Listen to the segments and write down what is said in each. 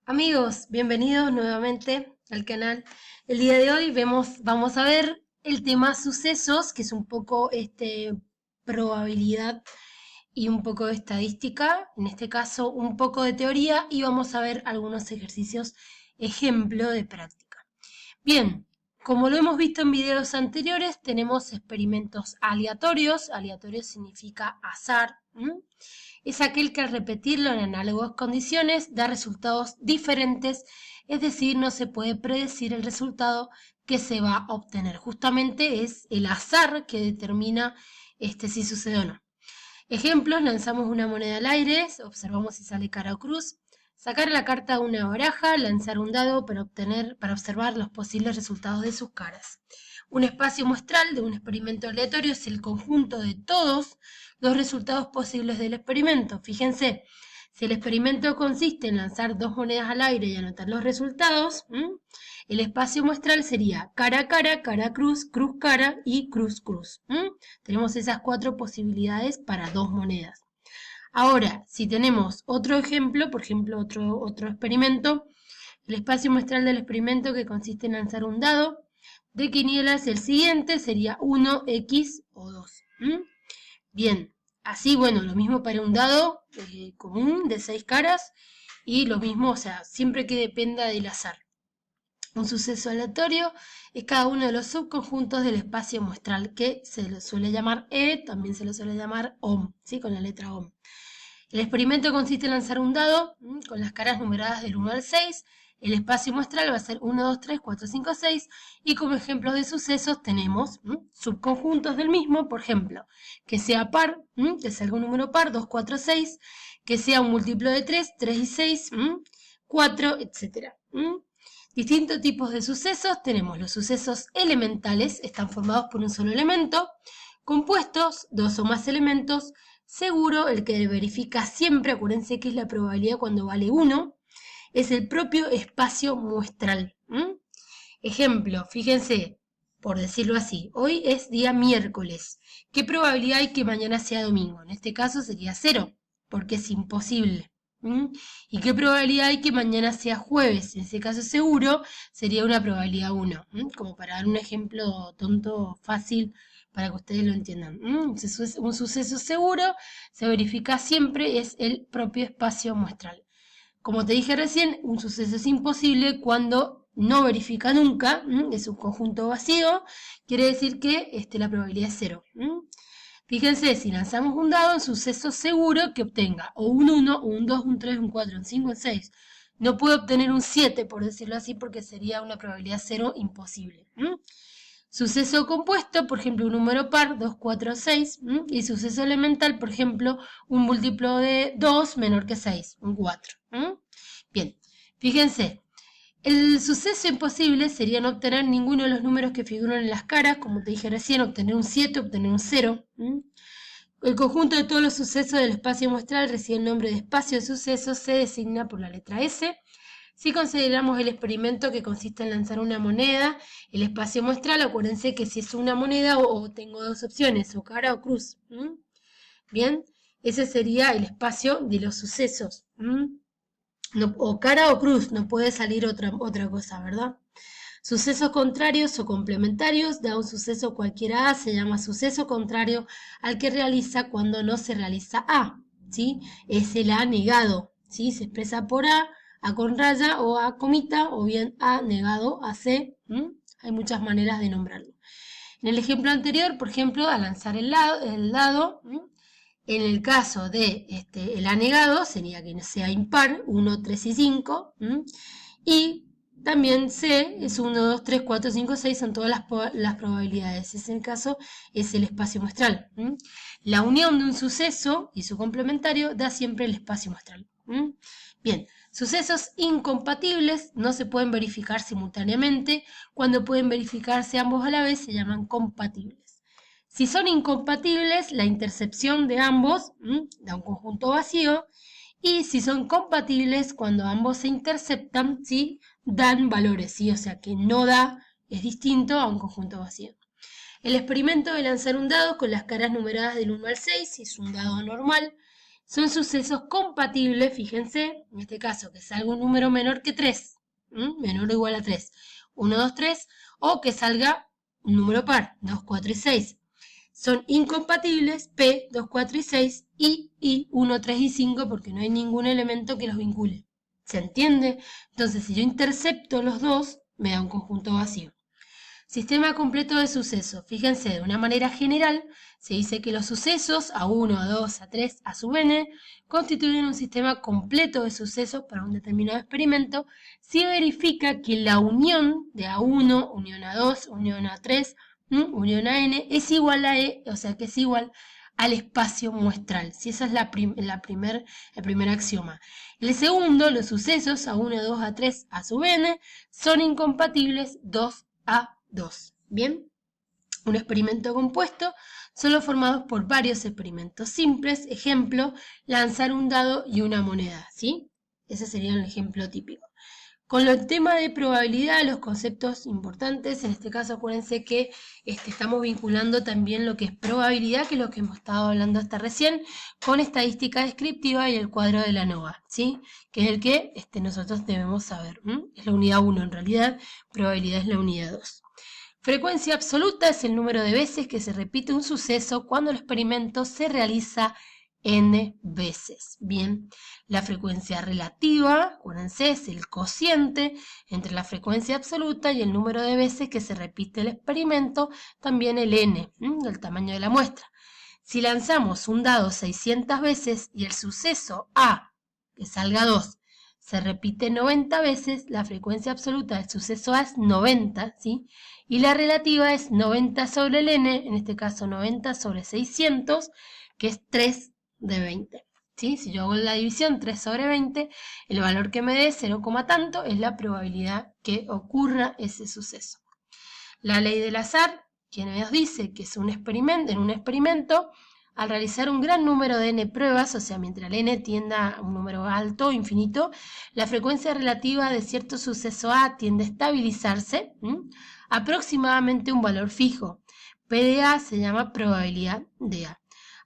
Amigos, bienvenidos nuevamente al canal. El día de hoy vamos a ver el tema sucesos, que es un poco probabilidad y un poco de estadística, en este caso un poco de teoría, y vamos a ver algunos ejercicios ejemplo de práctica. Bien, como lo hemos visto en videos anteriores, tenemos experimentos aleatorios. Aleatorio significa azar. Es aquel que al repetirlo en análogas condiciones da resultados diferentes, es decir, no se puede predecir el resultado que se va a obtener. Justamente es el azar que determina si sucede o no. Ejemplos: lanzamos una moneda al aire, observamos si sale cara o cruz. Sacar la carta de una baraja, lanzar un dado para observar los posibles resultados de sus caras. Un espacio muestral de un experimento aleatorio es el conjunto de todos los resultados posibles del experimento. Fíjense, si el experimento consiste en lanzar dos monedas al aire y anotar los resultados, el espacio muestral sería cara cara, cara cruz, cruz cara y cruz cruz. Tenemos esas cuatro posibilidades para dos monedas. Ahora, si tenemos otro ejemplo, por ejemplo, otro experimento, el espacio muestral del experimento, que consiste en lanzar un dado de quinielas, el siguiente sería 1, X o 2. Bien, así, bueno, lo mismo para un dado común de 6 caras, y lo mismo, o sea, siempre que dependa del azar. Un suceso aleatorio es cada uno de los subconjuntos del espacio muestral, que se lo suele llamar E, también se lo suele llamar OM, ¿sí? Con la letra OM. El experimento consiste en lanzar un dado con las caras numeradas del 1 al 6. El espacio muestral va a ser 1, 2, 3, 4, 5, 6. Y como ejemplos de sucesos tenemos subconjuntos del mismo, por ejemplo, que sea par, que sea algún número par, 2, 4, 6, que sea un múltiplo de 3, 3 y 6, 4, etc. Distintos tipos de sucesos. Tenemos los sucesos elementales, están formados por un solo elemento. Compuestos, dos o más elementos. Seguro, el que verifica siempre, acuérdense que es la probabilidad cuando vale 1, es el propio espacio muestral. Ejemplo, fíjense, por decirlo así, hoy es día miércoles. ¿Qué probabilidad hay que mañana sea domingo? En este caso sería 0, porque es imposible. ¿Y qué probabilidad hay que mañana sea jueves? En ese caso seguro sería una probabilidad 1, como para dar un ejemplo tonto, fácil, para que ustedes lo entiendan. Un suceso seguro se verifica siempre, es el propio espacio muestral. Como te dije recién, un suceso es imposible cuando no verifica nunca, es un conjunto vacío, quiere decir que la probabilidad es 0. Fíjense, si lanzamos un dado, un suceso seguro que obtenga o un 1, o un 2, un 3, un 4, un 5, un 6. No puede obtener un 7, por decirlo así, porque sería una probabilidad 0 imposible. Suceso compuesto, por ejemplo, un número par, 2, 4, 6. Y suceso elemental, por ejemplo, un múltiplo de 2 menor que 6, un 4. Bien, fíjense. El suceso imposible sería no obtener ninguno de los números que figuran en las caras, como te dije recién, obtener un 7, obtener un 0. El conjunto de todos los sucesos del espacio muestral recibe el nombre de espacio de sucesos, se designa por la letra S. Si consideramos el experimento que consiste en lanzar una moneda, el espacio muestral, acuérdense que si es una moneda o tengo dos opciones, o cara o cruz. Bien, ese sería el espacio de los sucesos. No, o cara o cruz, no puede salir otra cosa, ¿verdad? Sucesos contrarios o complementarios, da un suceso cualquiera A, se llama suceso contrario al que realiza cuando no se realiza A, ¿sí? Es el A negado, ¿sí? Se expresa por A con raya o A comita, o bien A negado a C. Hay muchas maneras de nombrarlo. En el ejemplo anterior, por ejemplo, al lanzar el dado, en el caso de el anegado, sería que sea impar, 1, 3 y 5. Y también C es 1, 2, 3, 4, 5, 6, son todas las probabilidades. Ese caso es el espacio muestral. La unión de un suceso y su complementario da siempre el espacio muestral. Bien, sucesos incompatibles no se pueden verificar simultáneamente. Cuando pueden verificarse ambos a la vez se llaman compatibles. Si son incompatibles, la intercepción de ambos da un conjunto vacío. Y si son compatibles, cuando ambos se interceptan, ¿sí? Dan valores, ¿sí? O sea que no da, es distinto a un conjunto vacío. El experimento de lanzar un dado con las caras numeradas del 1 al 6 es un dado normal. son sucesos compatibles, fíjense, en este caso que salga un número menor que 3, menor o igual a 3, 1, 2, 3, o que salga un número par, 2, 4 y 6. Son incompatibles P, 2, 4 y 6 y 1, 3 y 5 porque no hay ningún elemento que los vincule. ¿Se entiende? Entonces, si yo intercepto los dos, me da un conjunto vacío. Sistema completo de sucesos. Fíjense, de una manera general, se dice que los sucesos A1, A2, A3, A sub n constituyen un sistema completo de sucesos para un determinado experimento si verifica que la unión de A1, unión A2, unión A3, unión a n es igual a E, o sea que es igual al espacio muestral. Si esa es el primer axioma. El segundo, los sucesos A1, A2, A3, A sub n son incompatibles 2A2. ¿Bien? Un experimento compuesto solo formados por varios experimentos simples. Ejemplo, lanzar un dado y una moneda. ¿Sí? Ese sería un ejemplo típico. Con el tema de probabilidad, los conceptos importantes, en este caso acuérdense que estamos vinculando también lo que es probabilidad, que es lo que hemos estado hablando hasta recién, con estadística descriptiva y el cuadro de la ANOVA, ¿sí? Que es el que nosotros debemos saber. Es la unidad 1 en realidad, probabilidad es la unidad 2. Frecuencia absoluta es el número de veces que se repite un suceso cuando el experimento se realiza n veces. Bien, la frecuencia relativa, acuérdense, es el cociente entre la frecuencia absoluta y el número de veces que se repite el experimento, también el n, del tamaño de la muestra. Si lanzamos un dado 600 veces y el suceso A, que salga 2, se repite 90 veces, la frecuencia absoluta del suceso A es 90, ¿sí? Y la relativa es 90 sobre el n, en este caso 90 sobre 600, que es 3 de 20. ¿Sí? Si yo hago la división 3 sobre 20, el valor que me dé 0, tanto es la probabilidad que ocurra ese suceso. La ley del azar, que nos dice que es un experimento, en un experimento, al realizar un gran número de n pruebas, o sea, mientras el n tienda a un número alto, infinito, la frecuencia relativa de cierto suceso A tiende a estabilizarse, aproximadamente un valor fijo. P de A se llama probabilidad de A.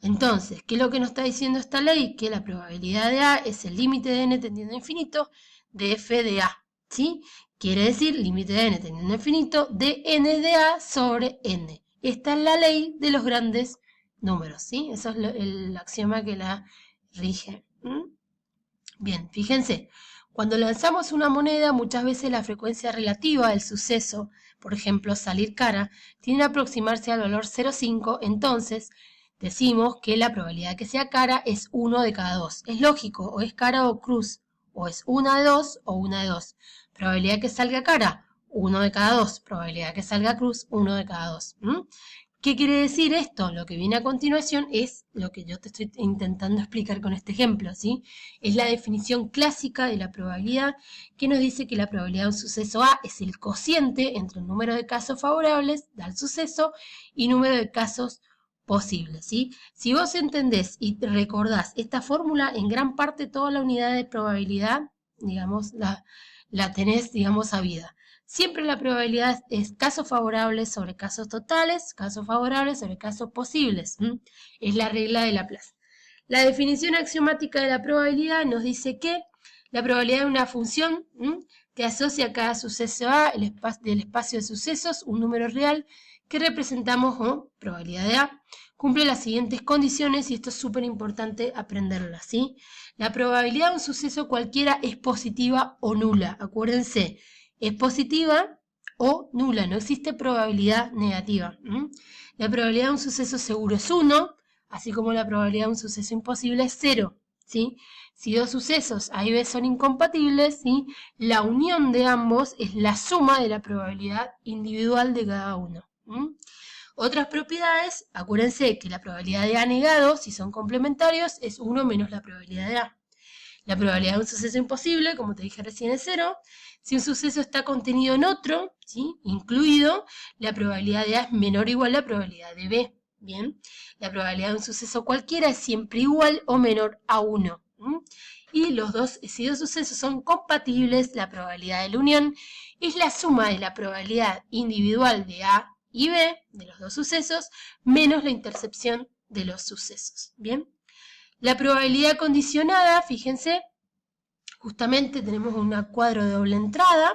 Entonces, ¿qué es lo que nos está diciendo esta ley? Que la probabilidad de A es el límite de n tendiendo a infinito de f de A, ¿sí? Quiere decir límite de n tendiendo a infinito de n de A sobre n. Esta es la ley de los grandes números, ¿sí? Eso es el axioma que la rige. Bien, fíjense, cuando lanzamos una moneda, muchas veces la frecuencia relativa del suceso, por ejemplo, salir cara, tiende a aproximarse al valor 0,5, entonces decimos que la probabilidad de que sea cara es 1 de cada 2. Es lógico, o es cara o cruz, o es 1 de 2 o 1 de 2. Probabilidad de que salga cara, 1 de cada 2. Probabilidad de que salga cruz, 1 de cada 2. ¿Qué quiere decir esto? Lo que viene a continuación es lo que yo te estoy intentando explicar con este ejemplo, ¿sí? Es la definición clásica de la probabilidad que nos dice que la probabilidad de un suceso A es el cociente entre el número de casos favorables al suceso y número de casos posibles, ¿sí? Si vos entendés y recordás esta fórmula, en gran parte toda la unidad de probabilidad, digamos, la tenés, digamos, sabida. Siempre la probabilidad es casos favorables sobre casos totales, casos favorables sobre casos posibles. Es la regla de Laplace. La definición axiomática de la probabilidad nos dice que la probabilidad de una función que asocia a cada suceso A del espacio de sucesos, un número real que representamos como probabilidad de A, cumple las siguientes condiciones y esto es súper importante aprenderlo, ¿sí? La probabilidad de un suceso cualquiera es positiva o nula, acuérdense. Es positiva o nula, no existe probabilidad negativa. La probabilidad de un suceso seguro es 1, así como la probabilidad de un suceso imposible es 0. ¿Sí? Si dos sucesos A y B son incompatibles, ¿sí? La unión de ambos es la suma de la probabilidad individual de cada uno. Otras propiedades, acuérdense que la probabilidad de A negado, si son complementarios, es 1 menos la probabilidad de A. La probabilidad de un suceso imposible, como te dije recién, es 0. Si un suceso está contenido en otro, ¿sí? Incluido, la probabilidad de A es menor o igual a la probabilidad de B. Bien, la probabilidad de un suceso cualquiera es siempre igual o menor a 1. Y si dos sucesos son compatibles, la probabilidad de la unión es la suma de la probabilidad individual de A y B, de los dos sucesos, menos la intercepción de los sucesos. Bien. La probabilidad condicionada, fíjense, justamente tenemos un cuadro de doble entrada.